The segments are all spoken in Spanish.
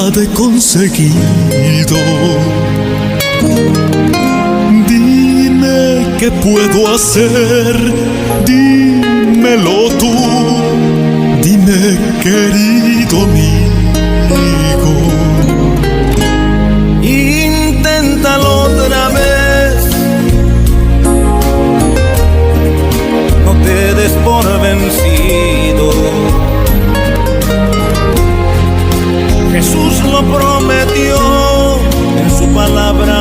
nada he conseguido. Dime qué puedo hacer, dímelo tú, dime querido amigo. Inténtalo otra vez, no te des por vencido. Jesús lo prometió en su palabra,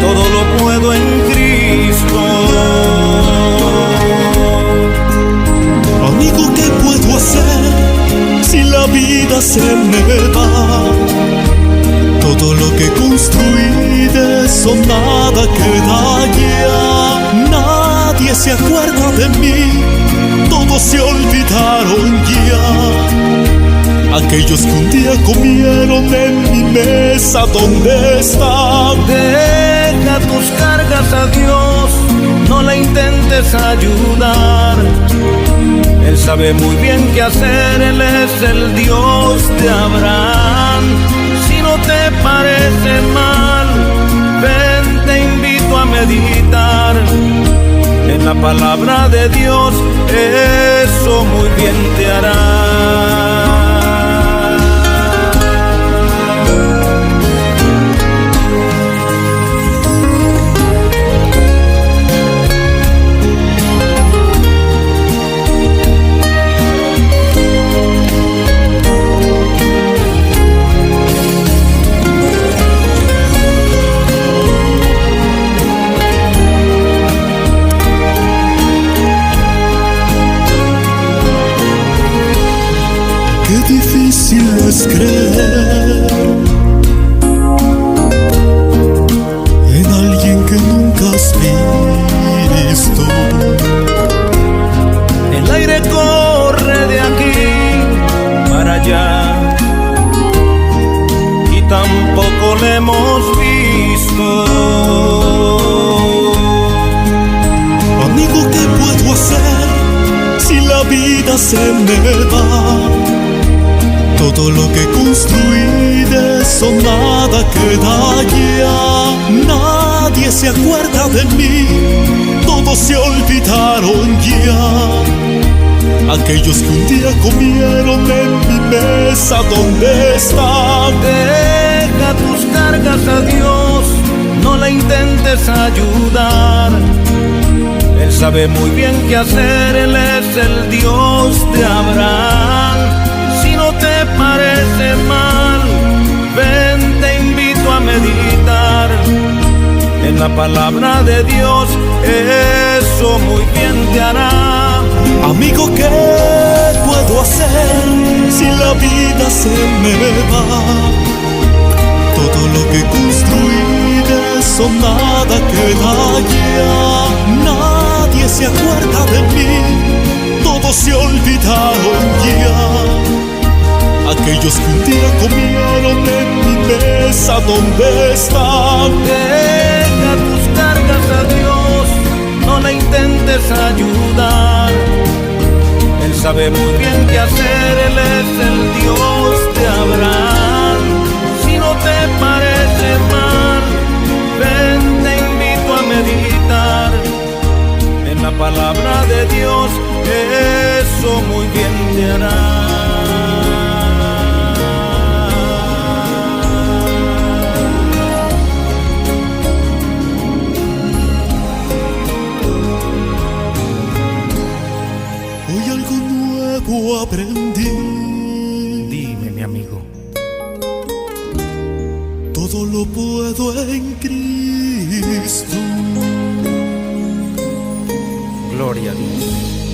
todo lo puedo en Cristo. Amigo, ¿qué puedo hacer si la vida se me va? Todo lo que construí de eso nada queda ya. Nadie se acuerda de mí, todos se olvidaron ya. Aquellos que un día comieron en mi mesa, ¿dónde están? Deja tus cargas a Dios, no le intentes ayudar. Él sabe muy bien qué hacer, Él es el Dios de Abraham. Si no te parece mal, ven, te invito a meditar en la palabra de Dios, eso muy bien te hará. Qué difícil es creer en alguien que nunca has visto. El aire corre de aquí para allá y tampoco le hemos visto. Amigo, ¿qué puedo hacer si la vida se me va? Todo lo que construí de eso nada queda ya. Nadie se acuerda de mí, todos se olvidaron ya. Aquellos que un día comieron en mi mesa, ¿dónde están? Deja tus cargas a Dios, no le intentes ayudar. Él sabe muy bien qué hacer, Él es el Dios de Abraham. Si no te parece mal, ven, te invito a meditar en la palabra de Dios, eso muy bien te hará. Amigo, ¿qué puedo hacer si la vida se me va? Todo lo que construí de eso nada queda ya. Nadie se acuerda de mí, todos se olvidaron ya. Aquellos que un día comieron en mi mesa, ¿dónde están? Deja tus cargas a Dios, no le intentes ayudar. Él sabe muy bien qué hacer, Él es el Dios de Abraham. Si no te parece mal, ven, te invito a meditar en la palabra de Dios, eso muy bien te hará. Hoy algo nuevo aprendí. Dime, mi amigo. Todo lo puedo en Cristo. Gloria a Dios.